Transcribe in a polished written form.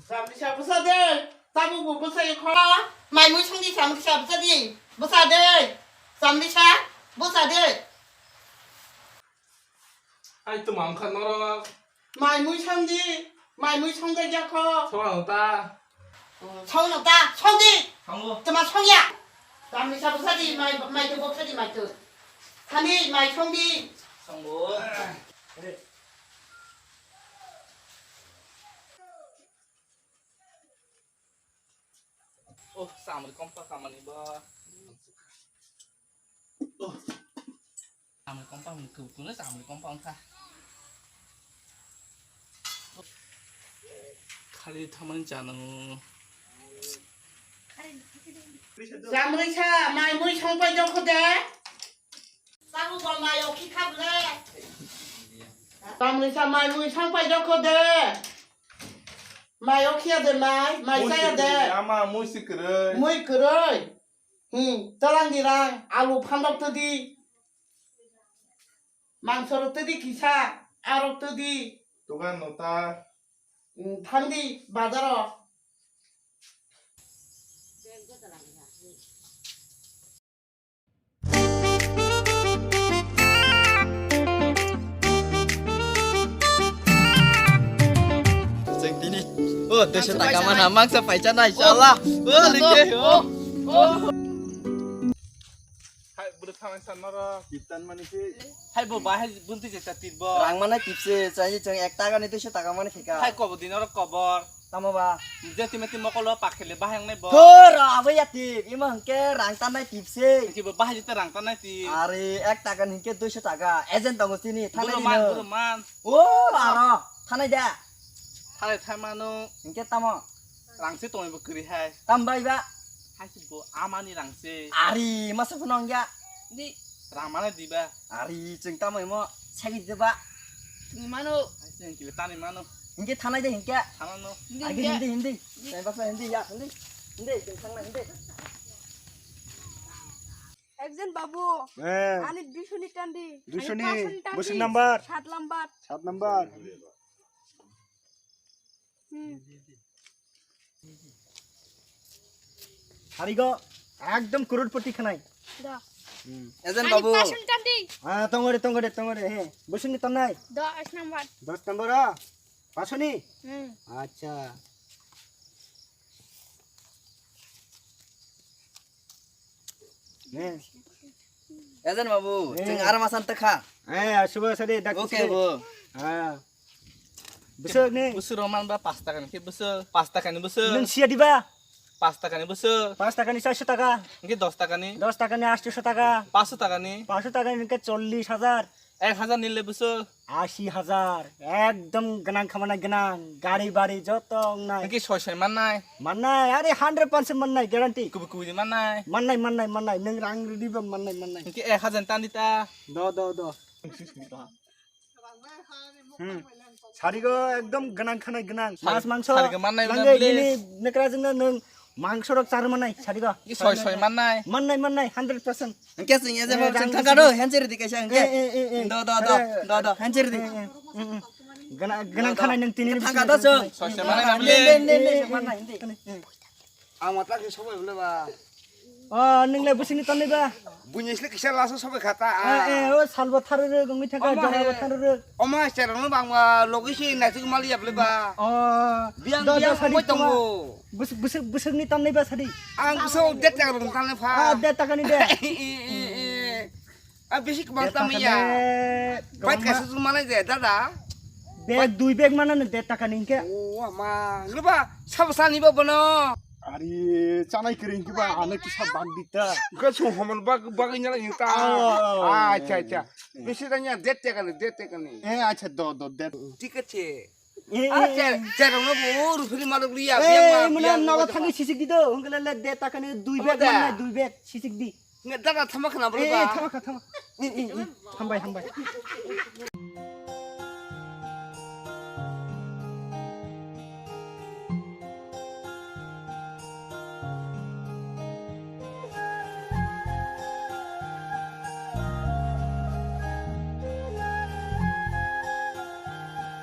Samrisha busa de, tabu bu busa ikho. Mai mui changdi samrisha busa di, busa de. Samrisha busa de. Ai tụi mỏng khăn nó Mai mui changdi, mai mui changda jakho. cho vào ta Chong no ta, chong di. không luôn Tama chong ya. Samrisha busa di, mai tu busa di mai tu. Thani mai chong di. xong bố ô sao mà con sao mà đi bơ sao mà con mình cứu cứu nó sao mà con ta खाली थामान जानो Samrisha mai mui changpa jakho de. Tabu ba mai oki khap le. Samrisha mai mui changpa jakho de. Mai oki de mai saya de. ama musik rồi Mui keroi. Jalan dirang alu pandok tadi. Mangsor tadi kisah arok tadi. tugan nota Thandi bazaro. Dừng tí đi. Tôi sẽ tặng cảm ơn Hà Mắc sẽ phải chân này cho Allah. Lịch kê. hai bữa tham san nó kitan mani ki hai bo ba hai bunti je tatit bo Rang mana tipsnya? Saya jangan ekta kan itu saya tặng cảm ơn Khika. hai ko bo dinor kobor Tama ba. je timeti mokolo pakhele ba hang nei bo Thôi rồi bây giờ tip. Ima hengke rang tanai tipsnya. ki bo ba hai te rang tanai ti Ari ekta kan hengke tôi sẽ tặng agent tunggu sini. Tanai buru ini. man Oh, aro. Tanai dia. thale thai manu Hengke tamo. rang se tong bo kri hai Tambah ba. hai si bo amani rang se Ari masa penong ya. di rang mana di ba Ari jeng tamo emo. Sakit je ba. ni manu hai se ki tani manu Hengke tanai dia hengke. thanano Agi hindi. Saya bahasa hindi ya hindi. Hindi jeng sang hindi. একজন বাবু হ্যাঁ আনি 200 নি টান্দি 200 নি, বসের number? 7 number 7 number হারিগো একদম করোড়পতি খানাই দা Agent আনি babu. 500 টান্দি হ্যাঁ তঙ্গরে হ্যাঁ বসেন নি তন্নাই 10 নাম্বার 10 নাম্বার পাশনি আচ্ছা হ্যাঁ Agent babu. Jeng arah masan teka. হ্যাঁ শুভ সাদে ডাক Oke bu. হ্যাঁ besok nih busur roman ba pasta kan ki busur pasta kan busur nung sia diba pasta kan busur 5 টাকা নি 400 টাকা ki 10 টাকা ni 10 টাকা নি 800 টাকা 500 টাকা ni 500 টাকা নি 40,000 1000 নিলে busur 80,000 একদম গনাং খামানা গনাং গাড়ি বাড়ি যত নাই ki 600 man nai মান্নাই আরে 100% মান্নাই guarantee kubu kubu di man nai মান্নাই নং রাং দিবা মান্নাই ki 1000 tan dita দ সারিগো একদম গনাং খানাই গনাং মাছ মাংস সারিগো মান্নাই লাঙ্গে বলে। গিনি নেকরা জন্য নং মাংস রক চার মানাই সারিগো ki 600 man nai Mannai 100% Hengke sing agent babu. Jeng tangga do. Hancur di kasih hengke. Do. Hancur di. গনাং খানাই নং তিন Tangga do so. 600 man nai Nen. beli Amat lagi সবাই বলে বা 어 능লে বসিনি তনিবা বুঝিসলে কিসের লাসো সবাই খাতা ও সালবা থারে গমি থাকা জরা থারে অমা সেরানো বাংলা লগিসি নাইতে মালিয়া বলে বা 어 বিয়াং বিয়াং মই তঙ্গো বুসনি তনিবা সাদি আং গোসো দেট টাকা রং তালে ফা দে টাকানি দে আর বেশি কমাল তামিয়া বাইট কাছে মানে যে দাদা বেগ দুই বেগ মানে দে টাকা নিকে ও আমা লবা সাবসানি বনো আরে চানাই করিং কিবা আনে কি সব বাগ দিতা গোসো হমন বাগি না ইতা আচ্ছা আচ্ছা বেশি দানিয়া দেট টাকা নি এ আচ্ছা দে ঠিক আছে এ আচ্ছা সেরানো বহু ফিরি মালক লিয়া এ বিয়াং মনে নলা থাকি সিসিক দি দো হংগলে দে টাকা নি দুই বেগ মানে দুই বেগ সিসিক দি দাদা থামা খানা এ বলে বা থামা থামবাই